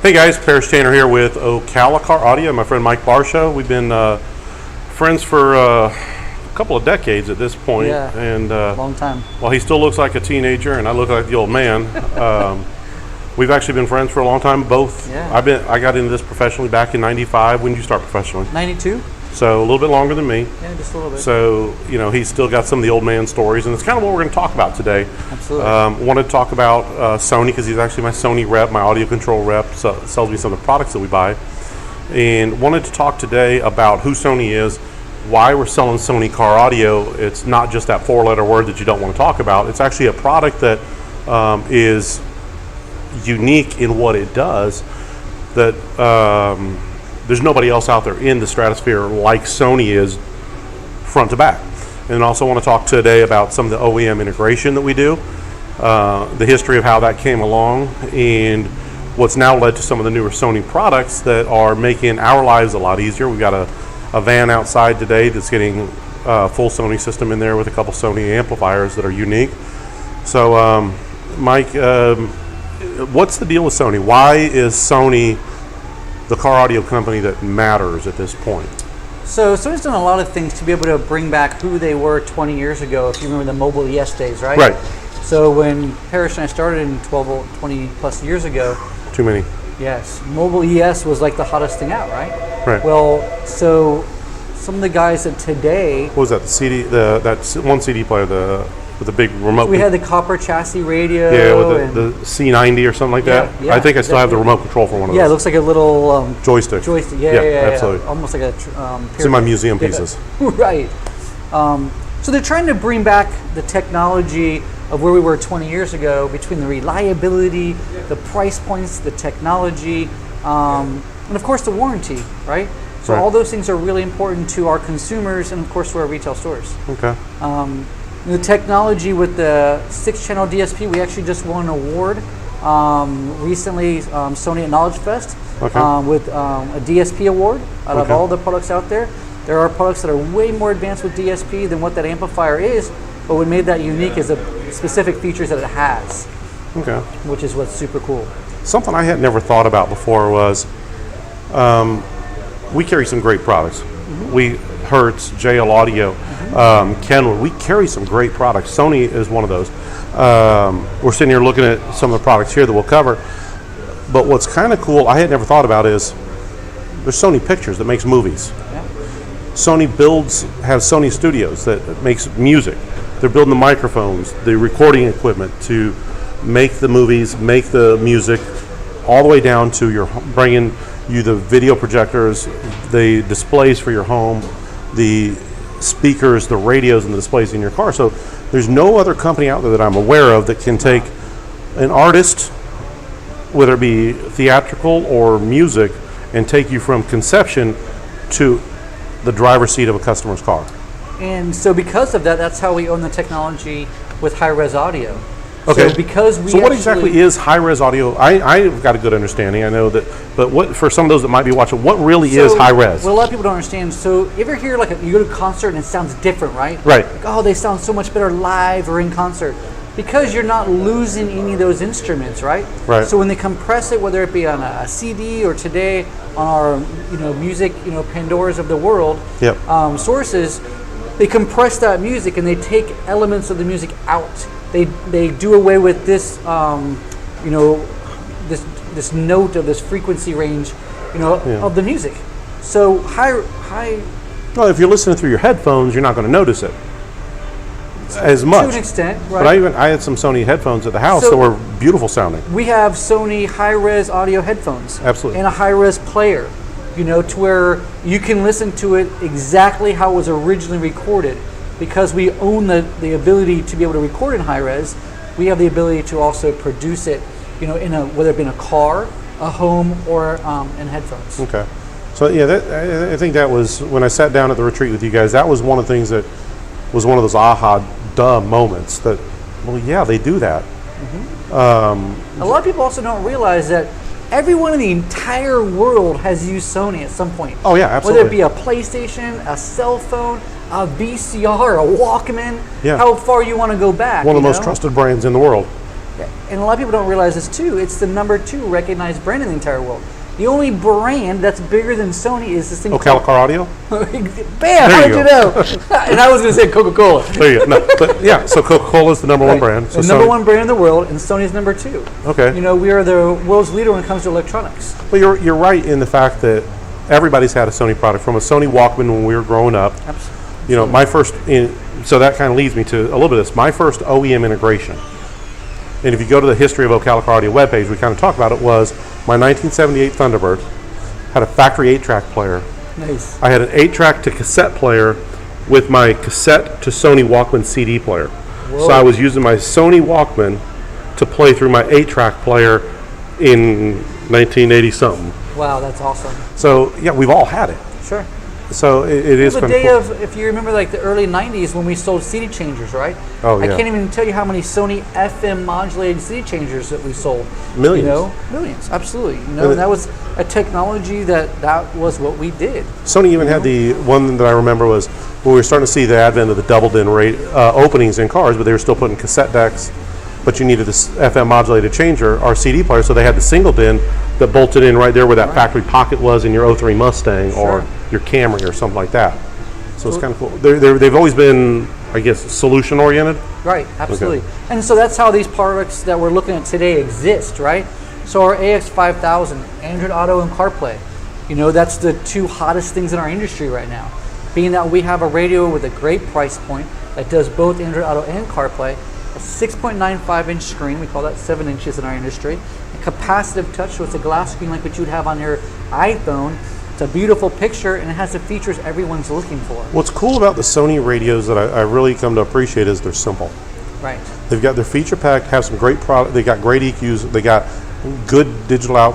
Hey guys, Paris Tanner here with Ocala Car Audio. My friend Mike Barcia. We've been friends for a couple of decades at this point. Yeah, and long time. Well, he still looks like a teenager, and I look like the old man. We've actually been friends for a long time. Both. Yeah. I got into this professionally back in '95. When did you start professionally? 92. So a little bit longer than me. Yeah, just a little bit. So, you know, he's still got some of the old man stories, and it's kind of what we're going to talk about today. Absolutely. Wanted to talk about Sony, because he's actually my Sony rep, my audio control rep, so sells me some of the products that we buy. And wanted to talk today about who Sony is, why we're selling Sony Car Audio. It's not just that four-letter word that you don't want to talk about. It's actually a product that is unique in what it does, that there's nobody else out there in the stratosphere like Sony is, front to back. And also want to talk today about some of the OEM integration that we do, the history of how that came along, and what's now led to some of the newer Sony products that are making our lives a lot easier. We've got a van outside today that's getting a full Sony system in there with a couple Sony amplifiers that are unique. So Mike, what's the deal with Sony? Why is Sony the car audio company that matters at this point? So Sony's done a lot of things to be able to bring back who they were 20 years ago, if you remember the mobile ES days, right? Right. So when Paris and I started in 20 plus years ago. Too many. Yes. Mobile ES was like the hottest thing out, right? Right. Well, so some of the guys that today. What was that, the CD, that one CD player, with the big remote? We had the copper chassis radio. Yeah, with the C90 or something like that. Yeah, I think I still have the remote control for one of those. Yeah, it looks like a little joystick. Yeah, absolutely. Almost like a it's in my museum pieces. Right. So they're trying to bring back the technology of where we were 20 years ago, between the reliability, the price points, the technology, and of course the warranty, right? So all those things are really important to our consumers and of course to our retail stores. Okay. The technology with the 6-channel DSP, we actually just won an award recently, Sony at Knowledge Fest, with a DSP award out of all the products out there. There are products that are way more advanced with DSP than what that amplifier is, but what made that unique is the specific features that it has, which is what's super cool. Something I had never thought about before was we carry some great products. We Hertz, JL Audio, Kenwood. We carry some great products. Sony is one of those. We're sitting here looking at some of the products here that we'll cover. But what's kind of cool, I had never thought about, is there's Sony Pictures that makes movies. Yeah. Sony has Sony Studios that makes music. They're building the microphones, the recording equipment to make the movies, make the music, all the way down to bringing you the video projectors, the displays for your home, the speakers, the radios, and the displays in your car. So there's no other company out there that I'm aware of that can take an artist, whether it be theatrical or music, and take you from conception to the driver's seat of a customer's car. And so because of that, that's how we own the technology with high-res audio. Okay. So because we what exactly is high-res audio? I've got a good understanding. I know that, but what, for some of those that might be watching, what really is high-res? What a lot of people don't understand. So you ever hear you go to a concert and it sounds different, right? Right. Like, oh, they sound so much better live or in concert. Because you're not losing any of those instruments, right? Right. So when they compress it, whether it be on a CD or today on our music, Pandoras of the world sources, they compress that music and they take elements of the music out. They do away with this, this note of this frequency range, of the music. So high. Well, if you're listening through your headphones, you're not going to notice it as much. To an extent, right? But I had some Sony headphones at the house that were beautiful sounding. We have Sony high-res audio headphones. Absolutely. And a high-res player, to where you can listen to it exactly how it was originally recorded. Because we own the ability to be able to record in high-res, we have the ability to also produce it, whether it be in a car, a home, or in headphones. Okay. So I think that was, when I sat down at the retreat with you guys, that was one of the things that was one of those aha, duh moments that, well, yeah, they do that. A lot of people also don't realize that everyone in the entire world has used Sony at some point. Oh yeah, absolutely. Whether it be a PlayStation, a cell phone, a VCR, a Walkman, Yeah. how far you want to go back. One of the most trusted brands in the world. And a lot of people don't realize this too. It's the #2 recognized brand in the entire world. The only brand that's bigger than Sony is this thing. Ocala Car Audio. Bam! How did you know? And I was going to say Coca-Cola. There you go. No, but yeah, so Coca-Cola is the #1 brand. So the #1 brand in the world, and Sony's #2. Okay. You know, we are the world's leader when it comes to electronics. Well, you're right in the fact that everybody's had a Sony product, from a Sony Walkman when we were growing up. Absolutely. You know, my first, so that kind of leads me to a little bit of this. My first OEM integration, and if you go to the history of Ocala Car Audio webpage, we kind of talk about it, was my 1978 Thunderbird had a factory 8-track player. Nice. I had an 8-track to cassette player with my cassette to Sony Walkman CD player. Whoa. So I was using my Sony Walkman to play through my 8-track player in 1980 something. Wow, that's awesome. So yeah, we've all had it. Sure. So it is the kind day cool. of, if you remember, like the early '90s when we sold CD changers, right? Oh, I yeah. can't even tell you how many Sony FM modulated CD changers that we sold. Millions. You know, millions, absolutely. You know, and that was a technology that was what we did. Sony even had the one that I remember was when we were starting to see the advent of the double DIN openings in cars, but they were still putting cassette decks. But you needed this FM modulated changer or CD player, so they had the single DIN that bolted in right there where that factory pocket was in your 03 Mustang or your Camry or something like that. So it's kind of cool. They've always been, I guess, solution oriented. Right, absolutely. Okay. And so that's how these products that we're looking at today exist, right? So our AX5000, Android Auto and CarPlay, you know, that's the two hottest things in our industry right now. Being that we have a radio with a great price point that does both Android Auto and CarPlay, a 6.95-inch screen, we call that 7 inches in our industry, a capacitive touch, so it's a glass screen like what you'd have on your iPhone. It's a beautiful picture, and it has the features everyone's looking for. What's cool about the Sony radios that I really come to appreciate is they're simple. Right. They've got their feature packed, have some great product. They got great EQs. They got good digital out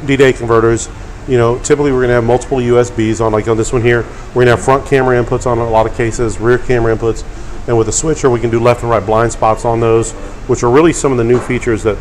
D-Day converters. You know, typically we're going to have multiple USBs on, like on this one here. We're going to have front camera inputs on a lot of cases, rear camera inputs. And with a switcher, we can do left and right blind spots on those, which are really some of the new features that,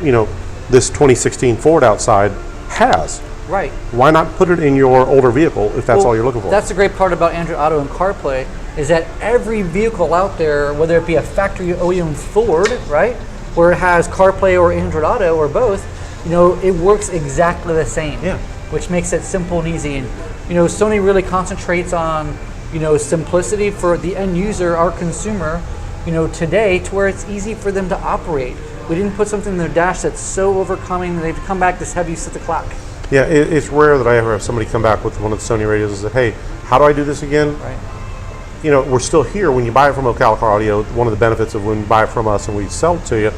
you know, this 2016 Ford Outside has. Right. Why not put it in your older vehicle if that's all you're looking for? That's the great part about Android Auto and CarPlay, is that every vehicle out there, whether it be a factory OEM Ford, right, where it has CarPlay or Android Auto or both, you know, it works exactly the same. Yeah. Which makes it simple and easy. And you know, Sony really concentrates on, you know, simplicity for the end user, our consumer, you know, today, to where it's easy for them to operate. We didn't put something in their dash that's so overcoming that they've come back this heavy set the clock. Yeah, it's rare that I ever have somebody come back with one of the Sony radios and say, hey, how do I do this again? Right. You know, we're still here. When you buy it from Ocala Car Audio, one of the benefits of when you buy it from us and we sell it to you,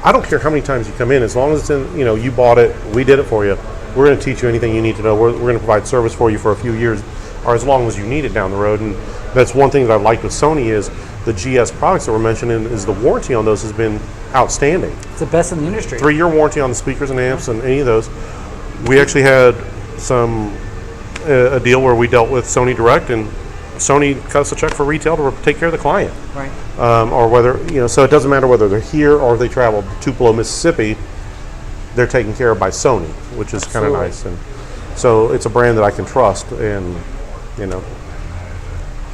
I don't care how many times you come in, as long as it's in, you know, you bought it, we did it for you, we're going to teach you anything you need to know. We're going to provide service for you for a few years, or as long as you need it down the road. And that's one thing that I've liked with Sony is the GS products that we're mentioning, is the warranty on those has been outstanding. It's the best in the industry. 3-year warranty on the speakers and amps and any of those. We actually had a deal where we dealt with Sony Direct, and Sony cut us a check for retail to take care of the client. Right. Or whether, you know, so it doesn't matter whether they're here or they travel to Tupelo, Mississippi, they're taken care of by Sony, which is kind of nice. And so it's a brand that I can trust, and, you know.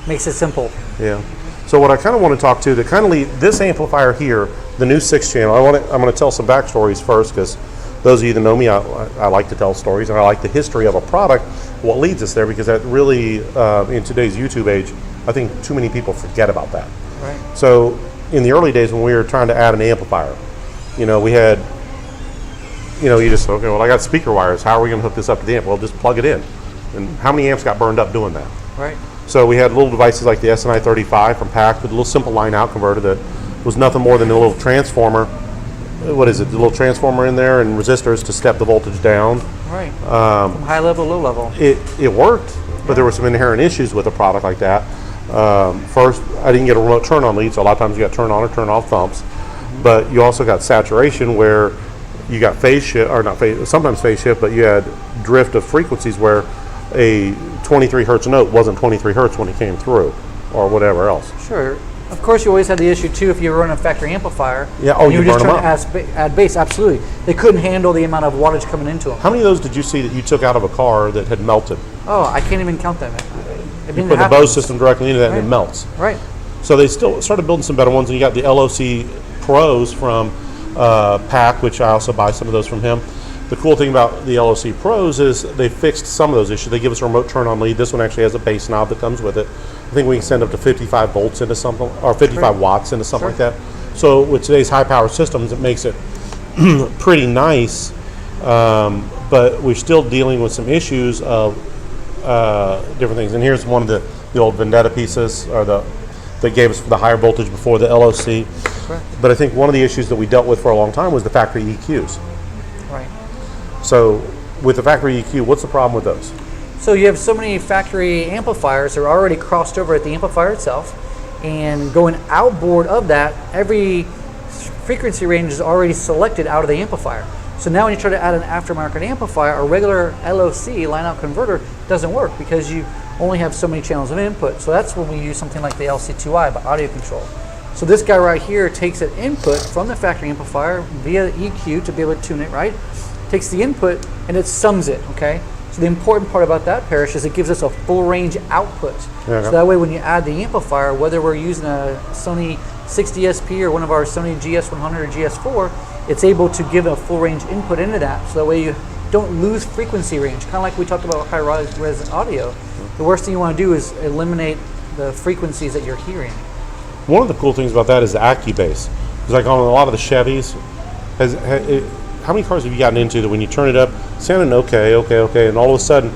Makes it simple. Yeah. So what I kind of want to talk to kind of lead this amplifier here, the new 6-channel. I'm going to tell some backstories first, because those of you that know me, I like to tell stories, and I like the history of a product, what leads us there, because that really, in today's YouTube age, I think too many people forget about that. Right. So in the early days when we were trying to add an amplifier, you know, we had, you know, you just, okay, well, I got speaker wires. How are we going to hook this up to the amp? Well, just plug it in. And how many amps got burned up doing that? Right. So we had little devices like the SNI 35 from Pac with a little simple line out converter that was nothing more than a little transformer. What is it? The little transformer in there and resistors to step the voltage down. Right. From high level, low level. It worked, but there were some inherent issues with a product like that. First, I didn't get a remote turn on lead, so a lot of times you got turn on or turn off thumps. But you also got saturation where you got phase shift, or not phase, sometimes phase shift, but you had drift of frequencies where a 23 hertz note wasn't 23 hertz when it came through, or whatever else. Sure. Of course, you always had the issue too if you were running a factory amplifier. Yeah. Oh, you were burn just them trying up. to add bass. Absolutely, they couldn't handle the amount of wattage coming into them. How many of those did you see that you took out of a car that had melted? Oh, I can't even count them. You put the Bose system directly into that, and it melts. Right. So they still started building some better ones, and you got the LOC Pros from Pac, which I also buy some of those from him. The cool thing about the LOC Pros is they fixed some of those issues. They give us a remote turn on lead. This one actually has a bass knob that comes with it. I think we can send up to 55 volts into something, or 55 watts into something like that. So with today's high power systems, it makes it pretty nice, but we're still dealing with some issues of different things. And here's one of the old Vendetta pieces, or that gave us the higher voltage before the LOC. Correct. But I think one of the issues that we dealt with for a long time was the factory EQs. Right. So with the factory EQ, what's the problem with those? So you have so many factory amplifiers that are already crossed over at the amplifier itself, and going outboard of that, every frequency range is already selected out of the amplifier. So now when you try to add an aftermarket amplifier, a regular LOC, line-out converter, doesn't work because you only have so many channels of input. So that's when we use something like the LC2I, Pac Audio Control. So this guy right here takes an input from the factory amplifier via EQ to be able to tune it, right? Takes the input and it sums it, okay? So the important part about that, Parrish, is it gives us a full range output. So that way when you add the amplifier, whether we're using a Sony 6 DSP or one of our Sony GS100 or GS4, it's able to give a full range input into that. So that way you don't lose frequency range. Kind of like we talked about high-res audio. The worst thing you want to do is eliminate the frequencies that you're hearing. One of the cool things about that is the AccuBass. Because like on a lot of the Chevys, how many cars have you gotten into that when you turn it up, sounding okay, and all of a sudden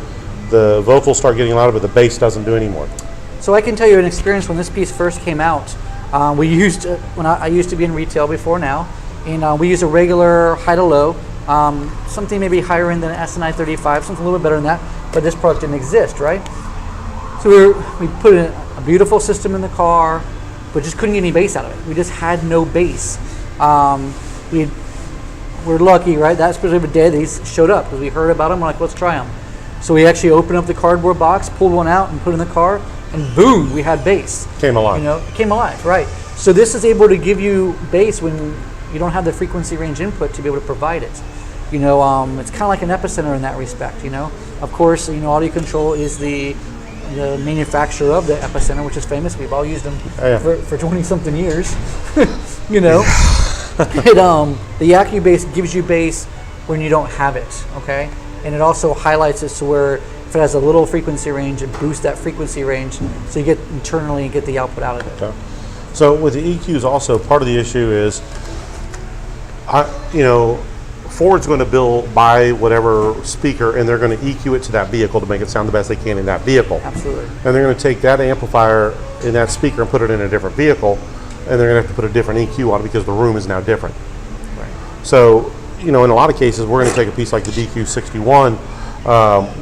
the vocals start getting louder, but the bass doesn't do anymore? So I can tell you an experience when this piece first came out. We used, when I used to be in retail before now, and we used a regular high to low, something maybe higher end than an SNI 35, something a little bit better than that, but this product didn't exist, right? So we put in a beautiful system in the car, but just couldn't get any bass out of it. We just had no bass. We're lucky, right? That specific day these showed up because we heard about them. We're like, let's try them. So we actually opened up the cardboard box, pulled one out, and put it in the car, and boom, we had bass. Came alive. You know, it came alive, right? So this is able to give you bass when you don't have the frequency range input to be able to provide it. You know, it's kind of like an epicenter in that respect. You know, of course, you know, Audio Control is the manufacturer of the epicenter, which is famous. We've all used them for 20-something years. You know. The AccuBass gives you bass when you don't have it, okay? And it also highlights it so where if it has a little frequency range, it boosts that frequency range so you get internally and get the output out of it. Okay. So with the EQs also, part of the issue is, Ford's going to buy whatever speaker and they're going to EQ it to that vehicle to make it sound the best they can in that vehicle. Absolutely. And they're going to take that amplifier in that speaker and put it in a different vehicle. And they're going to have to put a different EQ on it because the room is now different. Right. So, in a lot of cases, we're going to take a piece like the DQ61,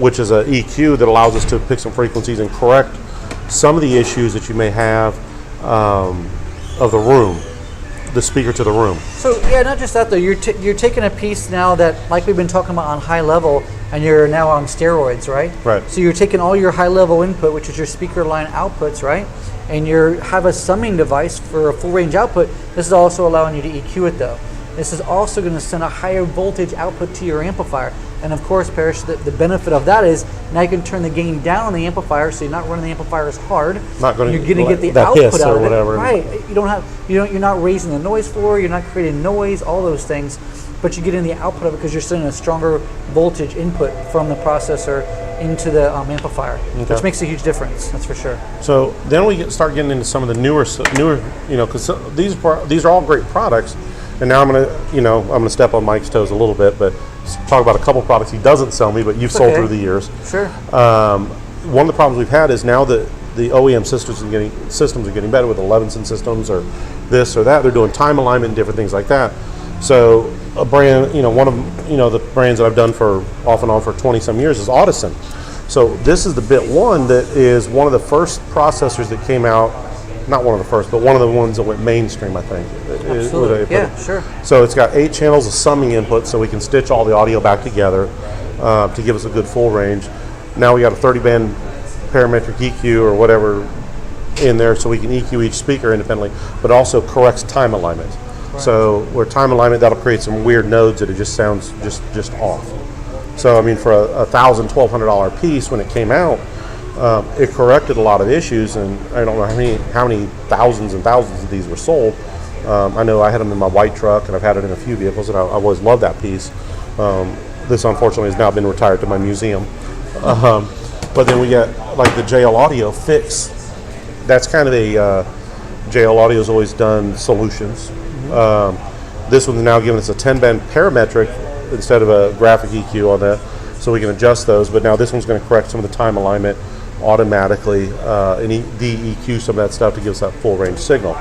which is an EQ that allows us to pick some frequencies and correct some of the issues that you may have of the room, the speaker to the room. So, yeah, not just that, though. You're taking a piece now that, like we've been talking about on high level, and you're now on steroids, right? Right. So you're taking all your high level input, which is your speaker line outputs, right? And you have a summing device for a full range output. This is also allowing you to EQ it though. This is also going to send a higher voltage output to your amplifier. And of course, Parrish, the benefit of that is now you can turn the gain down on the amplifier, so you're not running the amplifier as hard. Not going you're going to get the output out of it. Right. You're not raising the noise floor. You're not creating noise. All those things, but you're getting the output of it because you're sending a stronger voltage input from the processor into the amplifier, which makes a huge difference. That's for sure. So then we start getting into some of the newer, because these are all great products. And now I'm gonna step on Mike's toes a little bit, but talk about a couple products he doesn't sell me, but you've sold through the years. Sure. One of the problems we've had is now that the OEM systems are getting better with the Levinson systems or this or that. They're doing time alignment and different things like that. So a brand, one of the brands that I've done for off and on for 20 some years is Audison. So this is the Bit 1 that is one of the first processors that came out. Not one of the first, but one of the ones that went mainstream, I think. Absolutely. Yeah, sure. So it's got 8 channels of summing input, so we can stitch all the audio back together to give us a good full range. Now we got a 30-band parametric EQ or whatever in there, so we can EQ each speaker independently, but also corrects time alignment. Right. So where time alignment, that'll create some weird nodes that it just sounds just off. So I mean, for a $1,000, $1,200 piece when it came out, it corrected a lot of issues, and I don't know how many thousands and thousands of these were sold, I know I had them in my white truck, and I've had it in a few vehicles, and I always loved that piece. This unfortunately has now been retired to my museum. But then we got like the JL Audio Fix. That's kind of a JL Audio's always done solutions. This one's now giving us a 10-band parametric instead of a graphic EQ on that, so we can adjust those. But now this one's going to correct some of the time alignment automatically and de-EQ some of that stuff to give us that full range signal.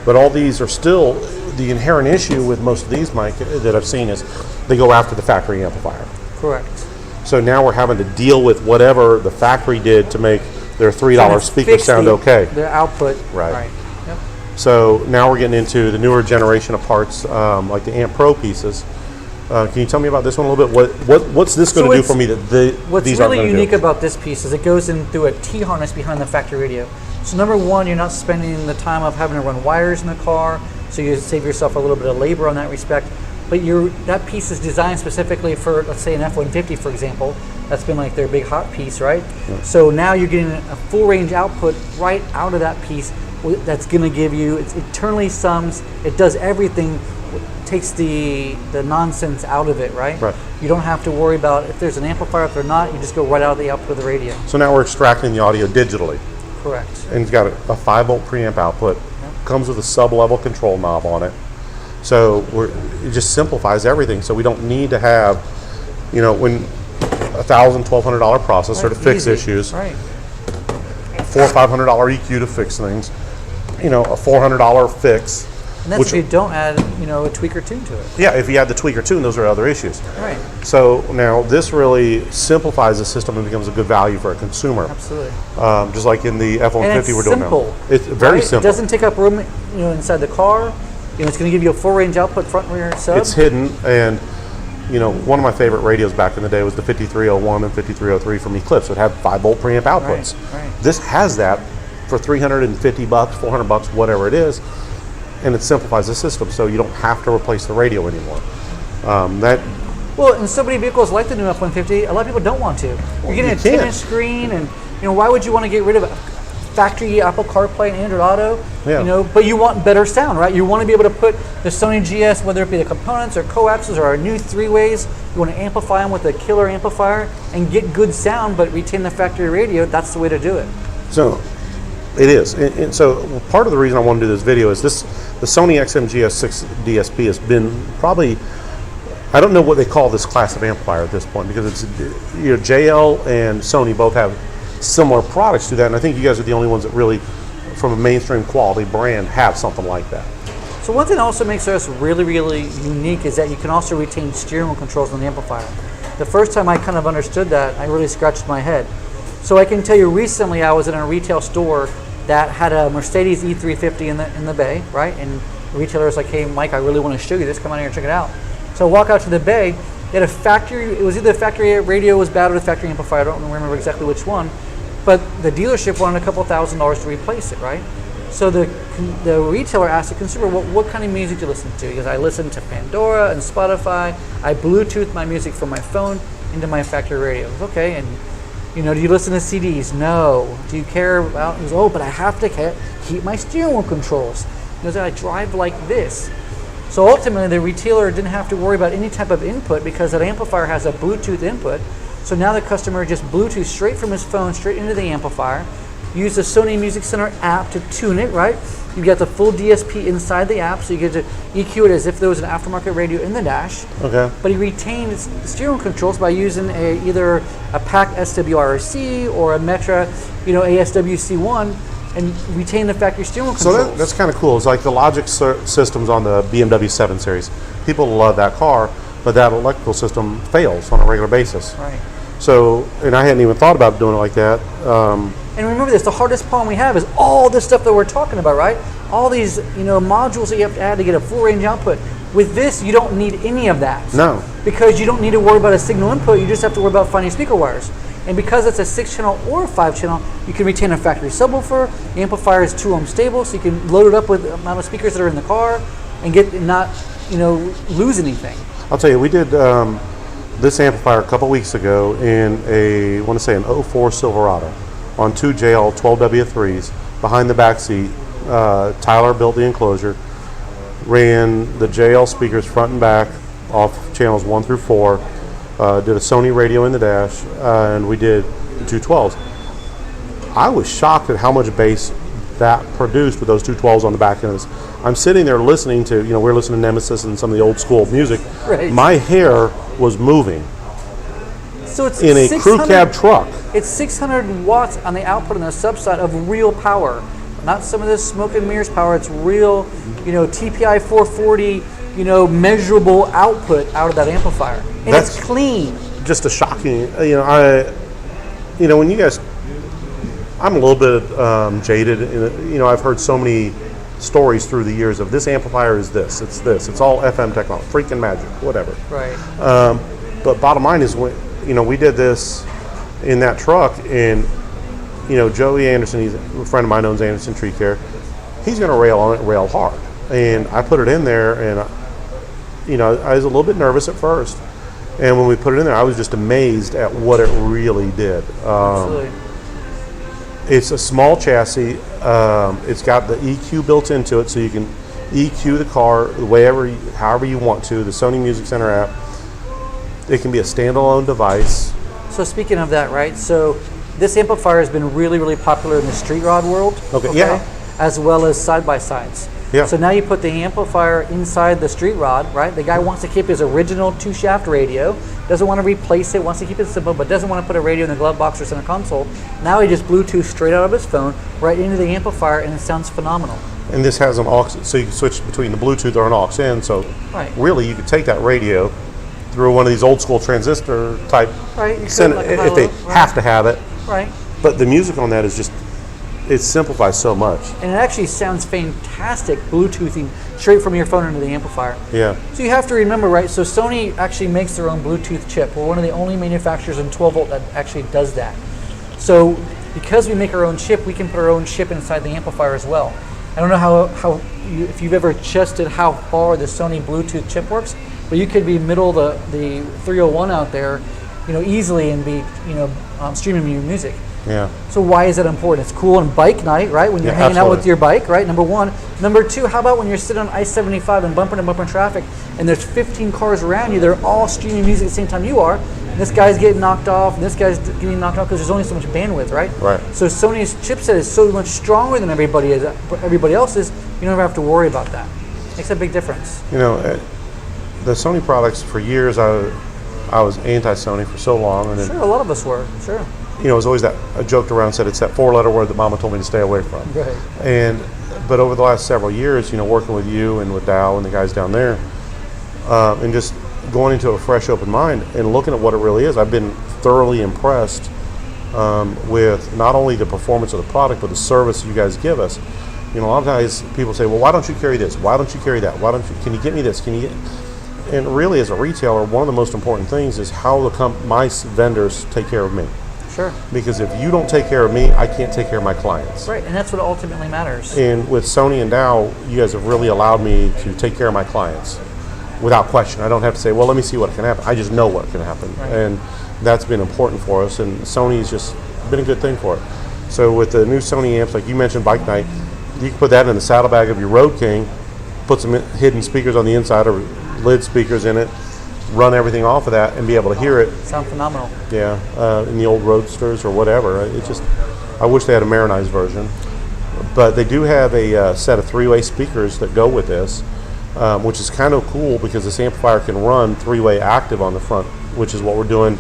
But all these are still, the inherent issue with most of these, Mike, that I've seen is they go after the factory amplifier. Correct. So now we're having to deal with whatever the factory did to make their $3 speaker sound okay. Their output. Right. Yep. So now we're getting into the newer generation of parts, like the Amp Pro pieces. Can you tell me about this one a little bit? What's this going to do for me that what's these aren't really going to do? unique about this piece is it goes in through a T-harness behind the factory radio. So number one, you're not spending the time of having to run wires in the car, so you save yourself a little bit of labor on that respect. But that piece is designed specifically for, let's say, an F-150, for example. That's been like their big hot piece, right? Yeah. So now you're getting a full range output right out of that piece. That's going to give you, it eternally sums, it does everything, takes the nonsense out of it, right? Right. You don't have to worry about if there's an amplifier, if there's not, you just go right out of the output of the radio. So now we're extracting the audio digitally. Correct. And it's got a 5-volt preamp output. Yep. Comes with a sub-level control knob on it. So it just simplifies everything. So we don't need to have, when $1,000, $1,200 processor to fix issues. Right. $400 or $500 EQ to fix things. A $400 fix. And that's if you don't add, a tweaker tune to it. Yeah, if you add the tweaker tune, those are other issues. Right. So now this really simplifies the system and becomes a good value for a consumer. Absolutely. Just like in the F-150 we're doing simple, now. It's very simple. It doesn't take up room, inside the car. It's going to give you a full range output, front and rear sub. It's hidden, and one of my favorite radios back in the day was the 5301 and 5303 from Eclipse. It had 5-volt preamp outputs. Right. This has that for $350, $400, whatever it is. And it simplifies the system, so you don't have to replace the radio anymore. Well, in so many vehicles like the new F-150, a lot of people don't want to. You're getting a 10-inch screen, and why would you want to get rid of a factory Apple CarPlay and Android Auto? Yeah. But you want better sound, right? You want to be able to put the Sony GS, whether it be the components or coaxes or our new 3-ways, you want to amplify them with a killer amplifier and get good sound, but retain the factory radio. That's the way to do it. So it is, and so part of the reason I want to do this video is the Sony GS6 DSP has been probably, I don't know what they call this class of amplifier at this point, because it's JL and Sony both have similar products to that, and I think you guys are the only ones that really, from a mainstream quality brand, have something like that. So one thing that also makes us really, really unique is that you can also retain steering wheel controls on the amplifier. The first time I kind of understood that, I really scratched my head. So I can tell you, recently I was in a retail store that had a Mercedes E350 in the bay, right? And the retailer was like, "Hey, Mike, I really want to show you this. Come out here and check it out." So I walk out to the bay. They had a factory. It was either the factory radio was bad or the factory amplifier. I don't remember exactly which one. But the dealership wanted a couple $1,000s to replace it, right? So the retailer asked the consumer, what kind of music do you listen to? He goes, "I listen to Pandora and Spotify. I Bluetooth my music from my phone into my factory radio." Goes, "Okay, and do you listen to CDs?" "No." "Do you care about?" He goes, "Oh, but I have to keep my steering wheel controls." He goes, "I drive like this." So ultimately, the retailer didn't have to worry about any type of input because that amplifier has a Bluetooth input. So now the customer just Bluetooth straight from his phone straight into the amplifier. Use the Sony Music Center app to tune it, right? You get the full DSP inside the app, so you get to EQ it as if there was an aftermarket radio in the dash. Okay. But he retains steering wheel controls by using either a Pac SWRC or a Metra, ASWC1, and retain the factory steering wheel controls. So that's kind of cool. It's like the logic systems on the BMW 7 Series. People love that car, but that electrical system fails on a regular basis. Right. So, and I hadn't even thought about doing it like that. And remember this, the hardest problem we have is all this stuff that we're talking about, right? All these, modules that you have to add to get a full range output. With this, you don't need any of that. No. Because you don't need to worry about a signal input, you just have to worry about finding speaker wires. And because it's a 6-channel or a 5-channel, you can retain a factory subwoofer. The amplifier is 2 ohm stable, so you can load it up with the amount of speakers that are in the car and not lose anything. I'll tell you, we did this amplifier a couple weeks ago in I want to say an 04 Silverado on 2 JL 12W3s behind the back seat. Tyler built the enclosure. ran the JL speakers front and back off channels 1 through 4, did a Sony radio in the dash, and we did the 212s. I was shocked at how much bass that produced with those 212s on the back end of this. I'm sitting there listening to, we're listening to Nemesis and some of the old school music. Right. My hair was moving. So it's in a crew cab truck. It's 600 watts on the output and the subside of real power, not some of this smoke and mirrors power. It's real, TPI 440, measurable output out of that amplifier, and it's clean. Just a shocking, when you guys, I'm a little bit jaded. I've heard so many stories through the years of this amplifier is this, it's all FM technology, freaking magic, whatever. Right. But bottom line is, we did this in that truck, and Joey Anderson, he's a friend of mine, owns Anderson Tree Care. He's going to rail on it, rail hard, and I put it in there, and I was a little bit nervous at first, and when we put it in there, I was just amazed at what it really did. Absolutely. It's a small chassis. It's got the EQ built into it, so you can EQ the car however you want to. The Sony Music Center app. It can be a standalone device. So speaking of that, right? So this amplifier has been really, really popular in the street rod world. Okay. Yeah. As well as side-by-sides. Yeah. So now you put the amplifier inside the street rod, right? The guy wants to keep his original 2-shaft radio, doesn't want to replace it, wants to keep it simple, but doesn't want to put a radio in the glove box or center console. Now he just Bluetooth straight out of his phone right into the amplifier, and it sounds phenomenal. And this has an aux, so you can switch between the Bluetooth or an aux in. So really, you could take that radio through one of these old school transistor type, send it, if they have to have it. Right. But the music on that is just, it simplifies so much. And it actually sounds fantastic Bluetoothing straight from your phone into the amplifier. Yeah. So you have to remember, right, so Sony actually makes their own Bluetooth chip. We're one of the only manufacturers in 12 volt that actually does that. So because we make our own chip, we can put our own chip inside the amplifier as well. I don't know if you've ever tested how far the Sony Bluetooth chip works, but you could be middle of the 301 out there, easily and be, streaming your music. Yeah. So why is that important? It's cool on bike night, right? When you're hanging out with your bike, right? Number one. Number two, how about when you're sitting on I-75 and bumper to bumper traffic, and there's 15 cars around you, they're all streaming music at the same time you are, and this guy's getting knocked off, and this guy's getting knocked off because there's only so much bandwidth, right? Right. So Sony's chipset is so much stronger than everybody else's, you never have to worry about that. Makes a big difference. The Sony products, for years, I was anti-Sony for so long. And sure, a lot of us were, sure. It was always I joked around and said it's that 4-letter word that Mama told me to stay away from. Right. But over the last several years, working with you and with Dow and the guys down there, and just going into a fresh, open mind and looking at what it really is, I've been thoroughly impressed with not only the performance of the product, but the service you guys give us. A lot of times people say, well, why don't you carry this? Why don't you carry that? Can you get me this? And really, as a retailer, one of the most important things is how my vendors take care of me. Sure. Because if you don't take care of me, I can't take care of my clients. Right, and that's what ultimately matters. And with Sony and Dow, you guys have really allowed me to take care of my clients without question. I don't have to say, well, let me see what can happen. I just know what can happen. Right. And that's been important for us, and Sony's just been a good thing for it. So with the new Sony amps, like you mentioned, Bike Night, you can put that in the saddlebag of your Road King, put some hidden speakers on the inside or lid speakers in it, run everything off of that and be able to hear it. Sound phenomenal. Yeah, in the old Roadsters or whatever. I wish they had a Marinized version. But they do have a set of 3-way speakers that go with this, which is kind of cool because this amplifier can run 3-way active on the front, which is what we're doing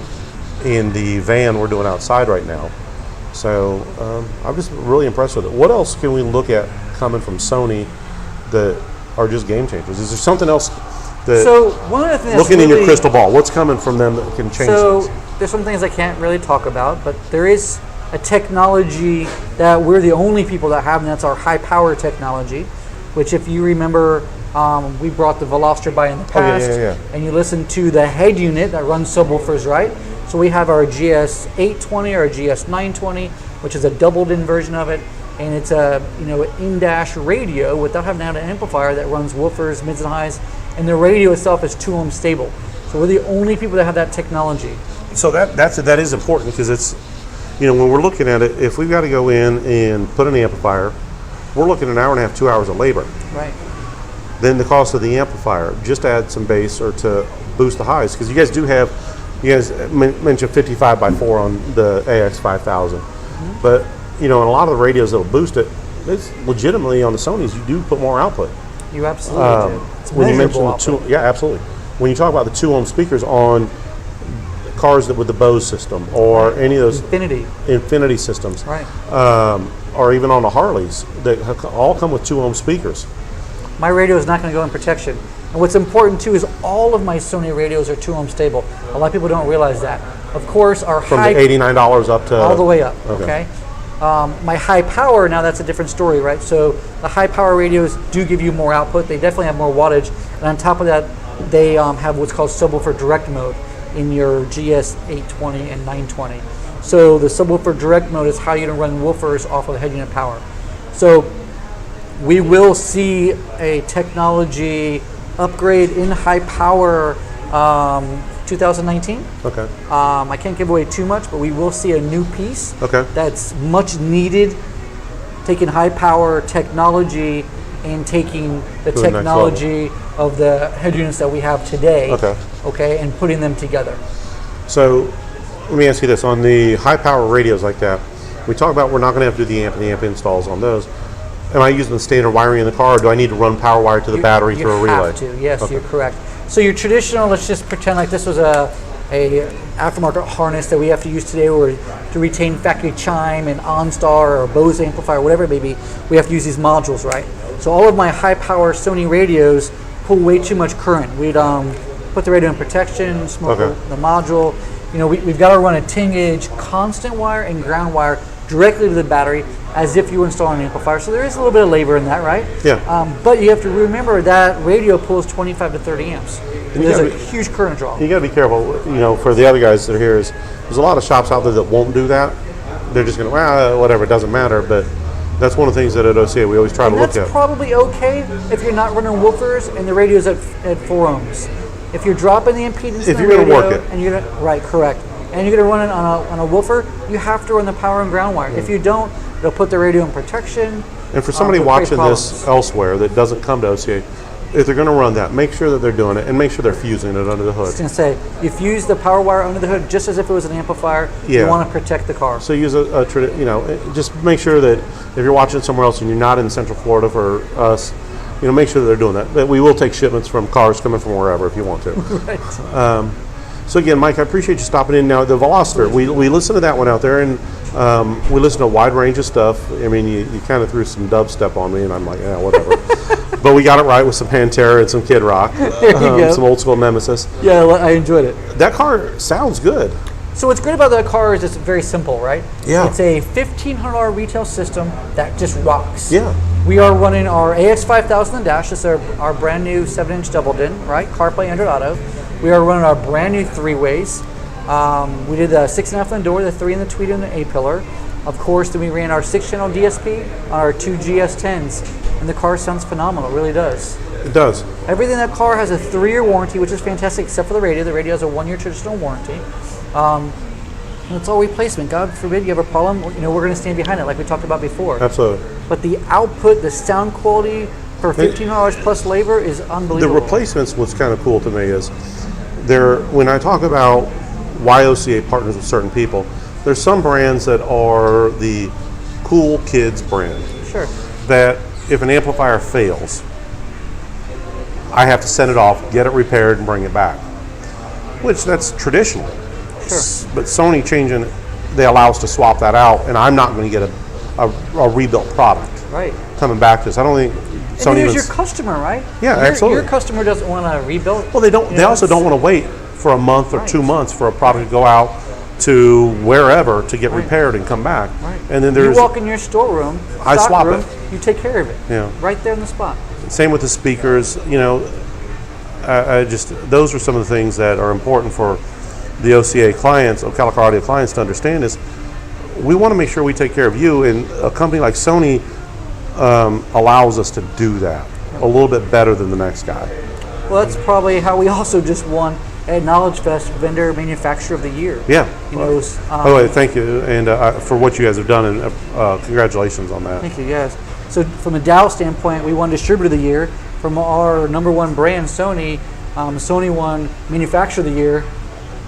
in the van we're doing outside right now. So I'm just really impressed with it. What else can we look at coming from Sony that are just game changers? Is there something else? So one of the things looking in your crystal ball, what's coming from them that can change things? So there's some things I can't really talk about, but there is a technology that we're the only people that have, and that's our high power technology, which if you remember, we brought the Veloster by in the past, and you listen to the head unit that runs subwoofers, right? So we have our GS820 or GS920, which is a doubled in version of it, and it's a an in-dash radio without having to have an amplifier that runs woofers, mids and highs, and the radio itself is 2-ohm stable. So we're the only people that have that technology. So that is important because it's, when we're looking at it, if we've got to go in and put an amplifier, we're looking at an hour and a half, 2 hours of labor. Right. then the cost of the amplifier, just to add some bass or to boost the highs, because you guys do have, you guys mentioned 55x4 on the AX5000, but in a lot of the radios that'll boost it, it's legitimately on the Sonys, you do put more output. You absolutely do. It's when you mention the output. yeah, absolutely. When you talk about the 2-ohm speakers on cars that with the Bose system or any of those Infinity systems, right, or even on the Harleys, that all come with 2-ohm speakers. My radio is not going to go in protection. And what's important too is all of my Sony radios are 2-ohm stable. A lot of people don't realize that. Of course, our from the $89 up to all the way up. Okay. My high power, now that's a different story, right? So the high power radios do give you more output. They definitely have more wattage, and on top of that, they have what's called subwoofer direct mode in your GS820 and 920. So the subwoofer direct mode is how you're going to run woofers off of the head unit power. So we will see a technology upgrade in high power 2019. Okay. I can't give away too much, but we will see a new piece that's much needed, taking high power technology and taking the technology of the head units that we have today, and putting them together. So let me ask you this, on the high power radios like that, we talk about we're not going to have to do the amp and the amp installs on those. Am I using the standard wiring in the car, or do I need to run power wire to the battery through a relay? You have to, yes, you're correct. So your traditional, let's just pretend like this was a aftermarket harness that we have to use today, or to retain factory chime and OnStar or Bose amplifier, whatever it may be, we have to use these modules, right? So all of my high power Sony radios pull way too much current. We'd put the radio in protection, smoke the module. We've got to run a 10-gauge constant wire and ground wire directly to the battery as if you were installing an amplifier. So there is a little bit of labor in that, right? Yeah. But you have to remember that radio pulls 25 to 30 amps. There's a huge current draw. You got to be careful, for the other guys that are here, there's a lot of shops out there that won't do that. They're just going to, whatever, it doesn't matter. But that's one of the things that at OCA we always try to look at. That's probably okay if you're not running woofers and the radio's at 4 ohms. If you're dropping the impedance if you're going to work it. And you're correct. And you're going to run it on a woofer, you have to run the power and ground wire. If you don't, it'll put the radio in protection. And for somebody watching this elsewhere that doesn't come to OCA, if they're going to run that, make sure that they're doing it and make sure they're fusing it under the hood. I was going to say, you fuse the power wire under the hood just as if it was an amplifier. You want to protect the car. So use just make sure that if you're watching somewhere else and you're not in Central Florida for us, make sure that they're doing that. But we will take shipments from cars coming from wherever if you want to. Right. So again, Mike, I appreciate you stopping in. Now, the Veloster, we listened to that one out there, and we listened to a wide range of stuff. I mean, you kind of threw some dubstep on me, and I'm like, yeah, whatever. But we got it right with some Pantera and some Kid Rock, some old school Nemesis. Yeah, I enjoyed it. That car sounds good. So what's great about that car is it's very simple, right? Yeah. It's a $1,500 retail system that just rocks. Yeah. We are running our AX5000 in dash. This is our brand new 7-inch double din, right? CarPlay, Android Auto. We are running our brand new 3-ways. We did the 6.5 in the door, the 3 in the tweeter, and the A-pillar. Of course, then we ran our 6-channel DSP on our 2 GS10s, and the car sounds phenomenal. It really does. It does. Everything in that car has a 3-year warranty, which is fantastic, except for the radio. The radio has a 1-year traditional warranty. And it's all replacement. God forbid you have a problem, we're going to stand behind it like we talked about before. Absolutely. But the output, the sound quality for $1,500 plus labor is unbelievable. The replacements, what's kind of cool to me is, when I talk about why OCA partners with certain people, there's some brands that are the cool kids brand. Sure. That if an amplifier fails, I have to send it off, get it repaired, and bring it back. Which that's traditional. Sure. But Sony changing, they allow us to swap that out, and I'm not going to get a rebuilt product. Right. Coming back to us. I don't think Sony. And there's your customer, right? Yeah, absolutely. Your customer doesn't want to rebuild. Well, they don't. They also don't want to wait for a month or 2 months for a product to go out to wherever to get repaired and come back. Right. And then there's. You walk in your storeroom. I swap room, it. You take care of it. Yeah. Right there in the spot. Same with the speakers. Those are some of the things that are important for the OCA clients, Ocala Car Audio clients, to understand is we want to make sure we take care of you, and a company like Sony allows us to do that a little bit better than the next guy. Well, that's probably how we also just won at Knowledge Fest Vendor Manufacturer of the Year. Yeah. Thank you, and for what you guys have done, and congratulations on that. Thank you, yes. So from a Dow standpoint, we won Distributor of the Year, from our #1 brand, Sony. Sony won Manufacturer of the Year.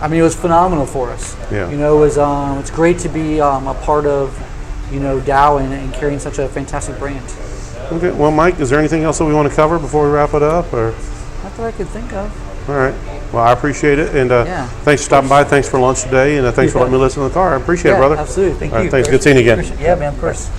I mean, it was phenomenal for us. Yeah. You know, it was, it's great to be a part of, you know, Dow and carrying such a fantastic brand. Okay. Well, Mike, is there anything else that we want to cover before we wrap it up, or? Not that I could think of. All right. Well, I appreciate it, and Yeah, thanks for stopping by. Thanks for lunch today, and thanks for letting me listen to the car. I appreciate it, Yeah, brother. absolutely. Thank All right, you. thanks. Good seeing you again. Yeah, man, of course.